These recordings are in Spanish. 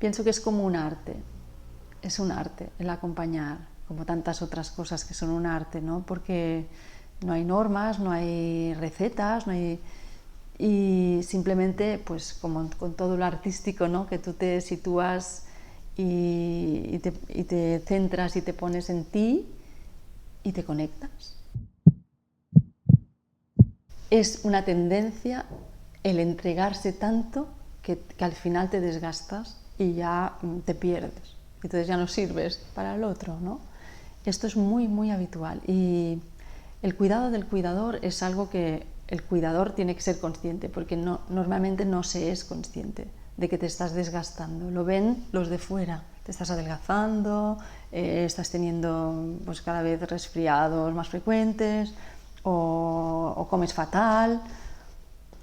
Pienso que es como un arte, es un arte el acompañar, como tantas otras cosas que son un arte, ¿no? Porque no hay normas, no hay recetas, no hay... Y simplemente, pues como con todo lo artístico, ¿no? Que tú te sitúas y te centras y te pones en ti y te conectas. Es una tendencia el entregarse tanto que al final te desgastas y ya te pierdes. Entonces ya no sirves para el otro, ¿no? Esto es muy, muy habitual. Y el cuidado del cuidador es algo que el cuidador tiene que ser consciente, porque normalmente no se es consciente de que te estás desgastando. Lo ven los de fuera. Te estás adelgazando, estás teniendo pues, cada vez resfriados más frecuentes, o comes fatal,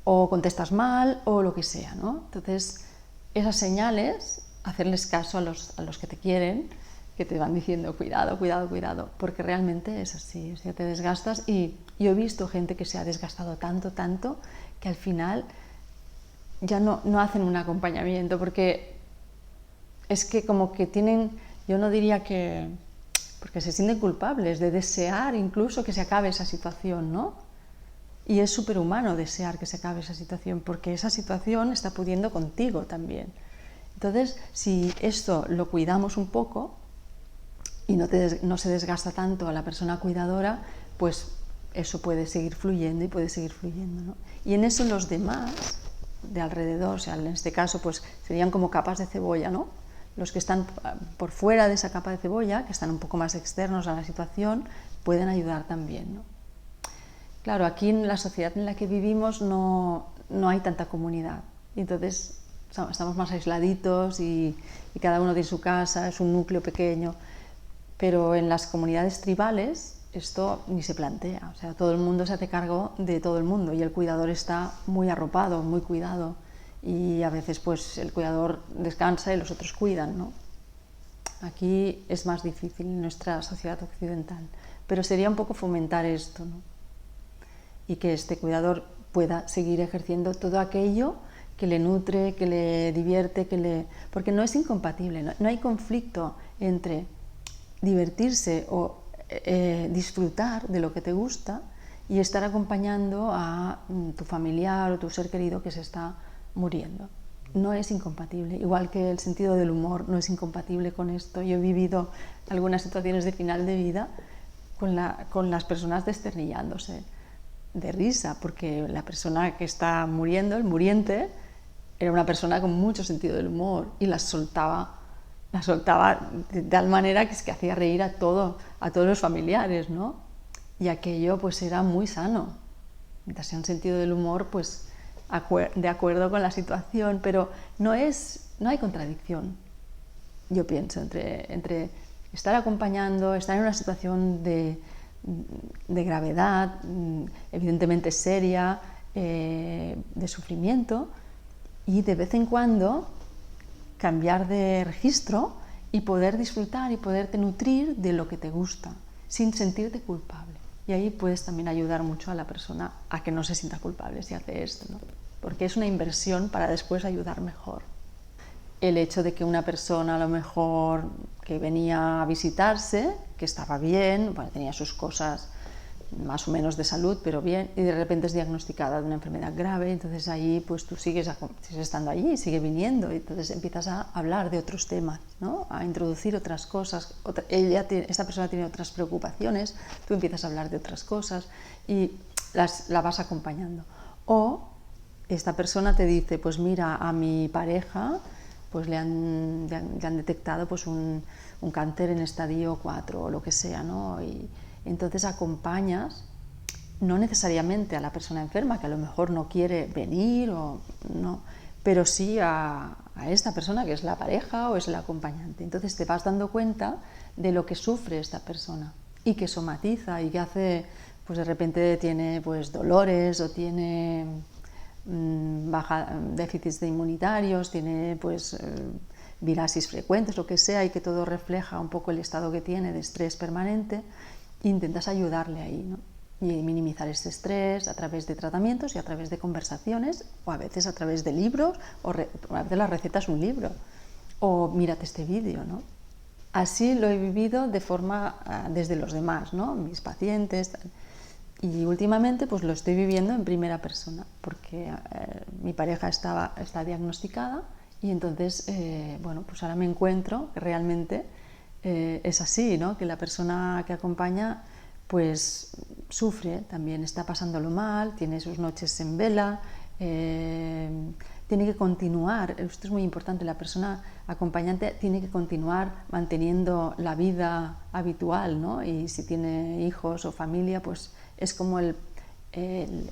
o contestas mal, o lo que sea, ¿no? Entonces, esas señales, hacerles caso a los que te quieren, que te van diciendo cuidado, cuidado, cuidado, porque realmente es así, o sea, te desgastas. Y yo he visto gente que se ha desgastado tanto, tanto, que al final ya no hacen un acompañamiento, porque es que como que tienen, yo no diría que, porque se sienten culpables de desear incluso que se acabe esa situación, ¿no? Y es superhumano desear que se acabe esa situación, porque esa situación está pudiendo contigo también. Entonces, si esto lo cuidamos un poco y no se desgasta tanto a la persona cuidadora, pues eso puede seguir fluyendo y puede seguir fluyendo, ¿no? Y en eso los demás de alrededor, o sea, en este caso, pues serían como capas de cebolla, ¿no? Los que están por fuera de esa capa de cebolla, que están un poco más externos a la situación, pueden ayudar también, ¿no? Claro, aquí en la sociedad en la que vivimos no hay tanta comunidad. Y entonces estamos más aisladitos y cada uno tiene su casa, es un núcleo pequeño. Pero en las comunidades tribales esto ni se plantea. O sea, todo el mundo se hace cargo de todo el mundo y el cuidador está muy arropado, muy cuidado. Y a veces pues el cuidador descansa y los otros cuidan, ¿no? Aquí es más difícil en nuestra sociedad occidental. Pero sería un poco fomentar esto, ¿no? Y que este cuidador pueda seguir ejerciendo todo aquello que le nutre, que le divierte, porque no es incompatible, no hay conflicto entre divertirse o disfrutar de lo que te gusta y estar acompañando a tu familiar o tu ser querido que se está muriendo. No es incompatible, igual que el sentido del humor no es incompatible con esto. Yo he vivido algunas situaciones de final de vida con las personas desternillándose de risa, porque la persona que está muriendo, el muriente, era una persona con mucho sentido del humor y la soltaba de tal manera que es que hacía reír a todos los familiares, ¿no? Y aquello pues era muy sano. Mientras sea un sentido del humor, pues de acuerdo con la situación, pero no hay contradicción, yo pienso, entre estar acompañando, estar en una situación de gravedad, evidentemente seria, de sufrimiento, y de vez en cuando cambiar de registro y poder disfrutar y poderte nutrir de lo que te gusta, sin sentirte culpable. Y ahí puedes también ayudar mucho a la persona a que no se sienta culpable si hace esto, ¿no? Porque es una inversión para después ayudar mejor. El hecho de que una persona a lo mejor que venía a visitarse, que estaba bien, bueno, tenía sus cosas más o menos de salud, pero bien, y de repente es diagnosticada de una enfermedad grave, entonces ahí pues tú sigues estando allí, sigue viniendo, y entonces empiezas a hablar de otros temas, ¿no? A introducir otras cosas. Esta persona tiene otras preocupaciones, tú empiezas a hablar de otras cosas y la vas acompañando. O esta persona te dice, pues mira, a mi pareja pues le han detectado pues un cáncer en estadio 4 o lo que sea, ¿no? Y entonces acompañas, no necesariamente a la persona enferma, que a lo mejor no quiere venir, o no, pero sí a esta persona que es la pareja o es el acompañante. Entonces te vas dando cuenta de lo que sufre esta persona y que somatiza y que hace, pues de repente tiene pues dolores o tiene déficits de inmunitarios, tiene pues virasis frecuentes, lo que sea, y que todo refleja un poco el estado que tiene de estrés permanente. Intentas ayudarle ahí, ¿no? Y minimizar este estrés a través de tratamientos y a través de conversaciones, o a veces a través de libros, a veces la receta es un libro, o mírate este vídeo, ¿no? Así lo he vivido de forma desde los demás, ¿no? Mis pacientes. Y últimamente pues lo estoy viviendo en primera persona, porque mi pareja está diagnosticada y entonces, bueno, pues ahora me encuentro que realmente es así, ¿no? Que la persona que acompaña pues sufre, también está pasándolo mal, tiene sus noches en vela, tiene que continuar, esto es muy importante, la persona acompañante tiene que continuar manteniendo la vida habitual, ¿no? Y si tiene hijos o familia, pues es como el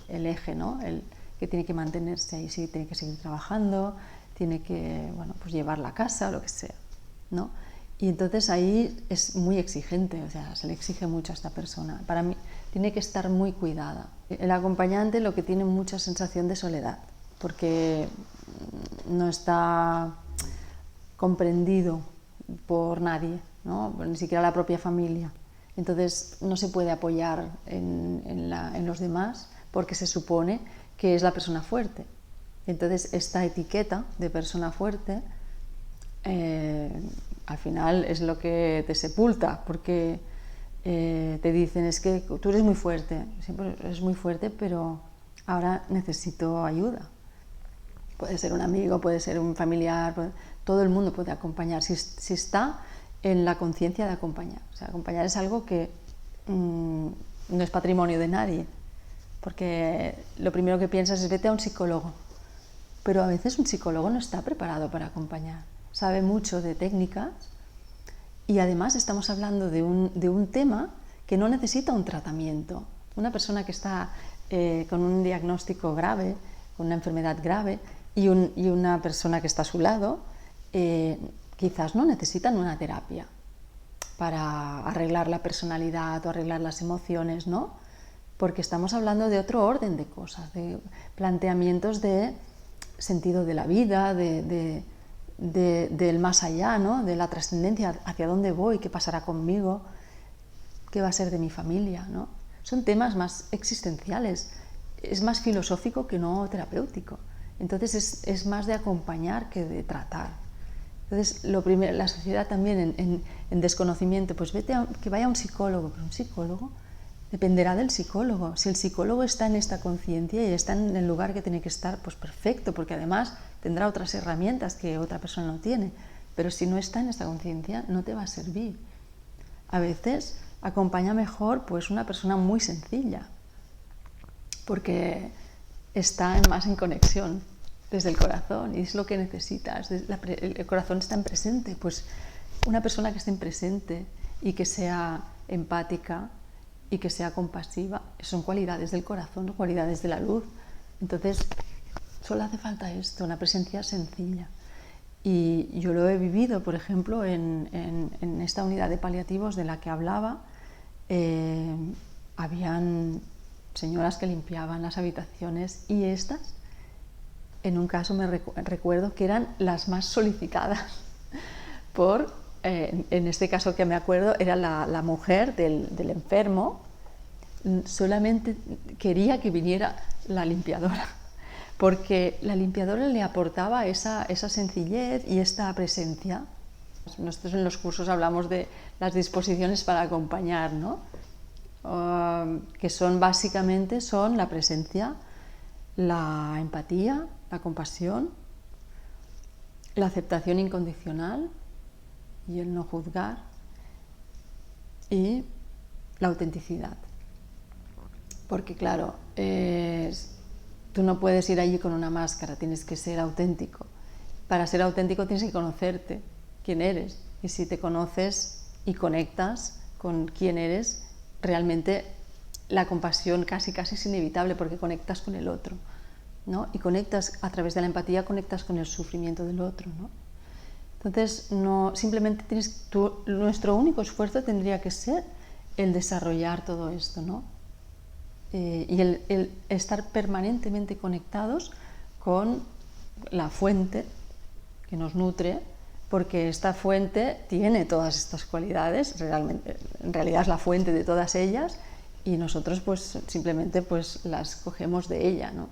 eje, ¿no? El que tiene que mantenerse ahí, sí, tiene que seguir trabajando, tiene que, bueno, pues llevar la casa o lo que sea, ¿no? Y entonces ahí es muy exigente, o sea, se le exige mucho a esta persona. Para mí tiene que estar muy cuidada. El acompañante lo que tiene mucha sensación de soledad, porque no está comprendido por nadie, ¿no? Ni siquiera la propia familia. Entonces no se puede apoyar en los demás porque se supone que es la persona fuerte. Entonces esta etiqueta de persona fuerte al final es lo que te sepulta, porque te dicen es que tú eres muy fuerte, siempre eres muy fuerte, pero ahora necesito ayuda. Puede ser un amigo, puede ser un familiar, todo el mundo puede acompañar si está en la conciencia de acompañar. O sea, acompañar es algo que no es patrimonio de nadie, porque lo primero que piensas es vete a un psicólogo, pero a veces un psicólogo no está preparado para acompañar, sabe mucho de técnicas y además estamos hablando de un tema que no necesita un tratamiento. Una persona que está con un diagnóstico grave, con una enfermedad grave, y una persona que está a su lado, quizás no necesitan una terapia para arreglar la personalidad o arreglar las emociones, ¿no? Porque estamos hablando de otro orden de cosas, de planteamientos de sentido de la vida, del más allá, ¿no? De la trascendencia, hacia dónde voy, qué pasará conmigo, qué va a ser de mi familia, ¿no? Son temas más existenciales, es más filosófico que no terapéutico. Entonces es más de acompañar que de tratar. Entonces, lo primero, la sociedad también en desconocimiento, pues que vaya a un psicólogo, pero un psicólogo dependerá del psicólogo. Si el psicólogo está en esta conciencia y está en el lugar que tiene que estar, pues perfecto, porque además tendrá otras herramientas que otra persona no tiene. Pero si no está en esta conciencia, no te va a servir. A veces acompaña mejor pues una persona muy sencilla, porque está más en conexión desde el corazón y es lo que necesitas. El corazón está en presente, pues una persona que esté en presente y que sea empática y que sea compasiva, son cualidades del corazón, cualidades de la luz. Entonces solo hace falta esto, una presencia sencilla. Y yo lo he vivido, por ejemplo, en esta unidad de paliativos de la que hablaba, habían señoras que limpiaban las habitaciones y estas, en un caso me recuerdo que eran las más solicitadas en este caso que me acuerdo, era la mujer del enfermo, solamente quería que viniera la limpiadora, porque la limpiadora le aportaba esa sencillez y esta presencia. Nosotros en los cursos hablamos de las disposiciones para acompañar, ¿no? Que son básicamente la presencia, la empatía, la compasión, la aceptación incondicional y el no juzgar y la autenticidad. Porque claro, tú no puedes ir allí con una máscara, tienes que ser auténtico. Para ser auténtico tienes que conocerte, quién eres. Y si te conoces y conectas con quién eres, realmente la compasión casi es inevitable porque conectas con el otro, ¿no? Y conectas a través de la empatía, conectas con el sufrimiento del otro, ¿no? Entonces, simplemente nuestro único esfuerzo tendría que ser el desarrollar todo esto, ¿no? Y el estar permanentemente conectados con la fuente que nos nutre, porque esta fuente tiene todas estas cualidades, en realidad es la fuente de todas ellas, y nosotros pues simplemente pues las cogemos de ella, ¿no?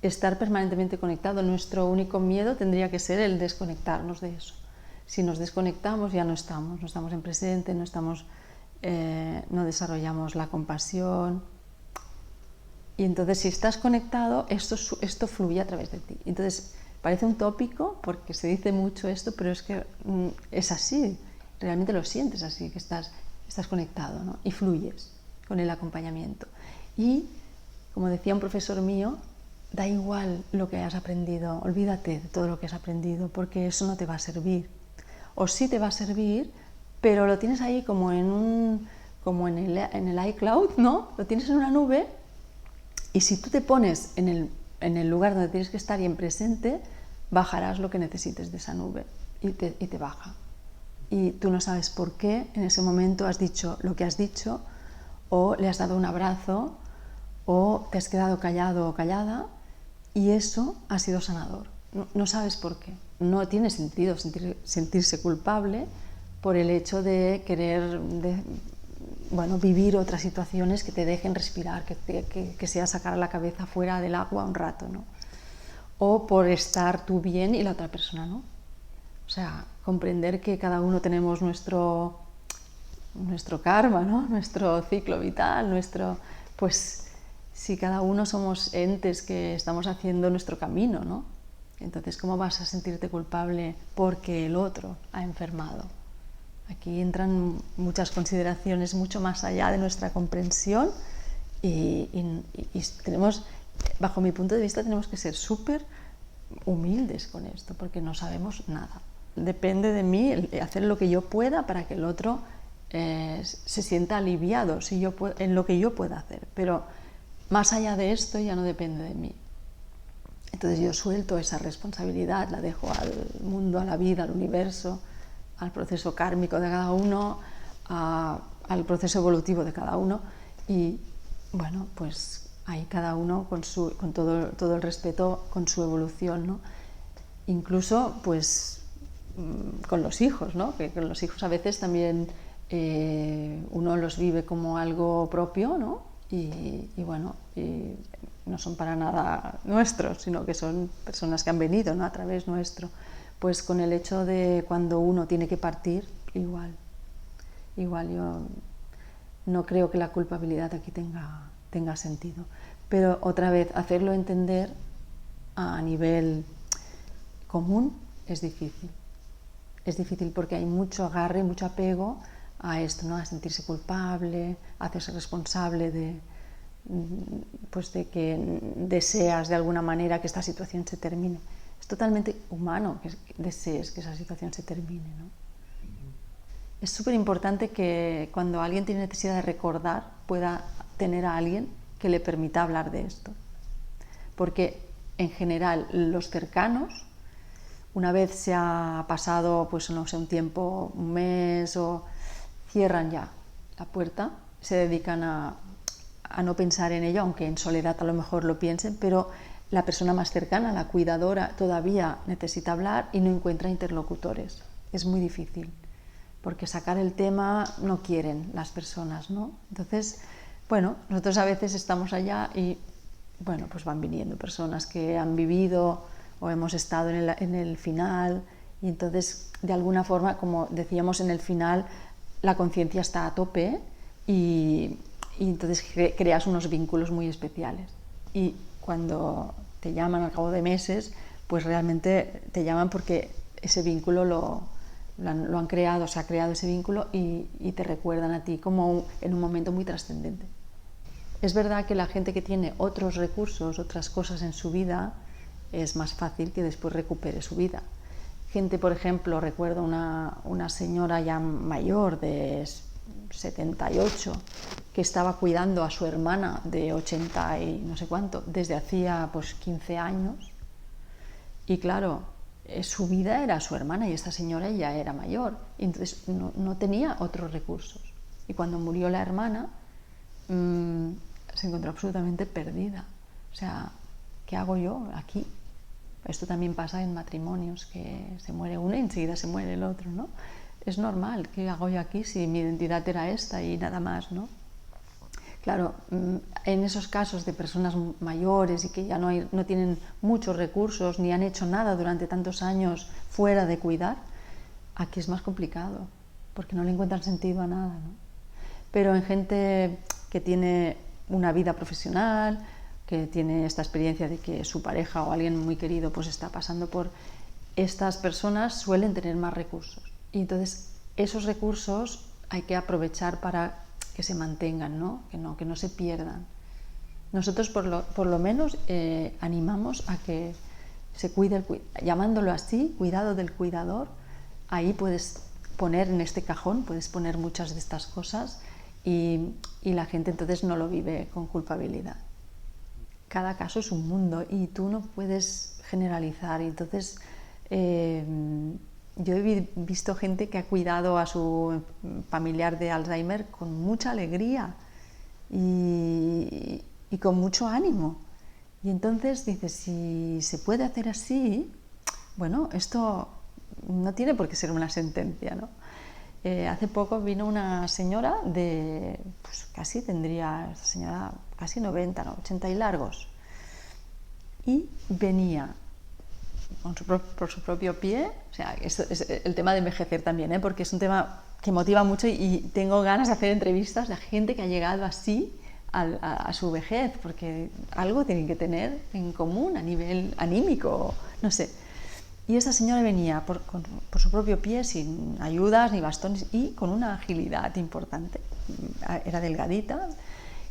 estar permanentemente conectado. Nuestro único miedo tendría que ser el desconectarnos de eso. Si nos desconectamos ya no estamos en presente, no desarrollamos la compasión. Y entonces si estás conectado, esto fluye a través de ti. Entonces parece un tópico porque se dice mucho esto, pero es que es así, realmente lo sientes así, que estás conectado, ¿no? Y fluyes con el acompañamiento. Y como decía un profesor mío, da igual lo que hayas aprendido, olvídate de todo lo que has aprendido, porque eso no te va a servir. O sí te va a servir, pero lo tienes ahí como en el iCloud, ¿no? Lo tienes en una nube, y si tú te pones en el lugar donde tienes que estar y en presente, bajarás lo que necesites de esa nube y te baja. Y tú no sabes por qué en ese momento has dicho lo que has dicho, o le has dado un abrazo, o te has quedado callado o callada, y eso ha sido sanador. No sabes por qué. No tiene sentido sentirse culpable por el hecho de querer vivir otras situaciones que te dejen respirar, que sea sacar la cabeza fuera del agua un rato, ¿no? O por estar tú bien y la otra persona no. O sea, comprender que cada uno tenemos nuestro karma, ¿no? Nuestro ciclo vital, pues si cada uno somos entes que estamos haciendo nuestro camino, ¿no? Entonces, ¿cómo vas a sentirte culpable porque el otro ha enfermado? Aquí entran muchas consideraciones mucho más allá de nuestra comprensión y tenemos, bajo mi punto de vista, tenemos que ser súper humildes con esto porque no sabemos nada. Depende de mí hacer lo que yo pueda para que el otro se sienta aliviado en lo que yo pueda hacer, pero más allá de esto ya no depende de mí. Entonces yo suelto esa responsabilidad, la dejo al mundo, a la vida, al universo, al proceso kármico de cada uno, al proceso evolutivo de cada uno, y bueno, pues ahí cada uno con todo el respeto con su evolución, ¿no? Incluso pues con los hijos, ¿no? Que con los hijos a veces también uno los vive como algo propio, ¿no? Y no son para nada nuestros, sino que son personas que han venido, ¿no? A través nuestro. Pues con el hecho de cuando uno tiene que partir, igual yo no creo que la culpabilidad aquí tenga sentido. Pero otra vez, hacerlo entender a nivel común es difícil. Es difícil porque hay mucho agarre, mucho apego a esto, ¿no? A sentirse culpable, a hacerse responsable de que deseas de alguna manera que esta situación se termine. Es totalmente humano que desees que esa situación se termine, ¿no? Es súper importante que cuando alguien tiene necesidad de recordar pueda tener a alguien que le permita hablar de esto. Porque en general los cercanos, una vez se ha pasado, pues no sé, un tiempo, un mes, o cierran ya la puerta, se dedican a no pensar en ello, aunque en soledad a lo mejor lo piensen, pero la persona más cercana, la cuidadora, todavía necesita hablar y no encuentra interlocutores. Es muy difícil, porque sacar el tema no quieren las personas, ¿no? Entonces, bueno, nosotros a veces estamos allá y, bueno, pues van viniendo personas que han vivido o hemos estado en el final, y entonces, de alguna forma, como decíamos en el final, la conciencia está a tope y entonces creas unos vínculos muy especiales. Y cuando te llaman al cabo de meses, pues realmente te llaman porque ese vínculo lo han creado, se ha creado ese vínculo y te recuerdan a ti como en un momento muy trascendente. Es verdad que la gente que tiene otros recursos, otras cosas en su vida, es más fácil que después recupere su vida. Gente, por ejemplo, recuerdo una señora ya mayor de 78 que estaba cuidando a su hermana de 80 y no sé cuánto desde hacía pues 15 años, y claro, su vida era su hermana y esta señora ya era mayor, y entonces no tenía otros recursos, y cuando murió la hermana se encontró absolutamente perdida. O sea, ¿qué hago yo aquí? Esto también pasa en matrimonios, que se muere uno y enseguida se muere el otro, ¿no? Es normal, ¿qué hago yo aquí si mi identidad era esta y nada más, ¿no? Claro, en esos casos de personas mayores y que ya no tienen muchos recursos ni han hecho nada durante tantos años fuera de cuidar, aquí es más complicado, porque no le encuentran sentido a nada, ¿no? Pero en gente que tiene una vida profesional, que tiene esta experiencia de que su pareja o alguien muy querido pues está pasando por... Estas personas suelen tener más recursos. Y entonces esos recursos hay que aprovechar para que se mantengan, ¿no? Que no se pierdan. Nosotros por lo menos animamos a que se cuide, llamándolo así, cuidado del cuidador. Ahí puedes poner en este cajón, puedes poner muchas de estas cosas y la gente entonces no lo vive con culpabilidad. Cada caso es un mundo y tú no puedes generalizar. Y entonces yo he visto gente que ha cuidado a su familiar de Alzheimer con mucha alegría y con mucho ánimo. Y entonces dices, si se puede hacer así, bueno, esto no tiene por qué ser una sentencia, ¿no? Hace poco vino una señora de, pues casi tendría, esta señora casi 90, ¿no? 80 y largos, y venía por su propio pie. O sea, esto es el tema de envejecer también, porque es un tema que motiva mucho y tengo ganas de hacer entrevistas de gente que ha llegado así a su vejez, porque algo tienen que tener en común a nivel anímico, no sé. Y esta señora venía por su propio pie, sin ayudas ni bastones y con una agilidad importante. Era delgadita.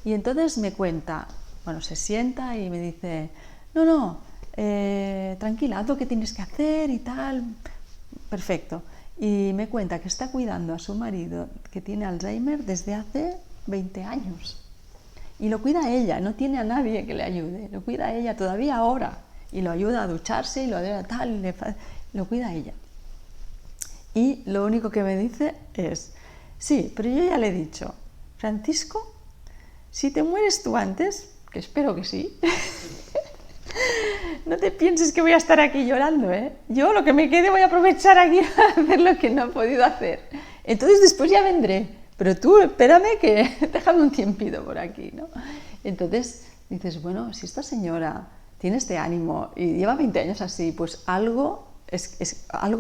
Y entonces me cuenta, bueno, se sienta y me dice, no, tranquila, haz lo que tienes que hacer y tal, perfecto. Y me cuenta que está cuidando a su marido que tiene Alzheimer desde hace 20 años. Y lo cuida ella, no tiene a nadie que le ayude, lo cuida ella todavía ahora. Y lo ayuda a ducharse y lo ayuda a tal, lo cuida ella. Y lo único que me dice es, sí, pero yo ya le he dicho, Francisco, si te mueres tú antes, que espero que sí, no te pienses que voy a estar aquí llorando, ¿eh? Yo lo que me quede voy a aprovechar aquí para hacer lo que no he podido hacer. Entonces después ya vendré, pero tú espérame que déjame un tiempito por aquí, ¿no? Entonces dices, bueno, si esta señora tiene este ánimo y lleva 20 años así, pues algo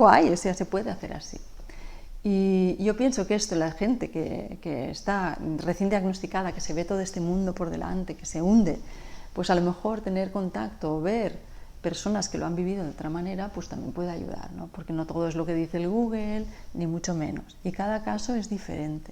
hay, o sea, se puede hacer así. Y yo pienso que esto, la gente que está recién diagnosticada, que se ve todo este mundo por delante, que se hunde, pues a lo mejor tener contacto o ver personas que lo han vivido de otra manera, pues también puede ayudar, ¿no? Porque no todo es lo que dice el Google, ni mucho menos. Y cada caso es diferente.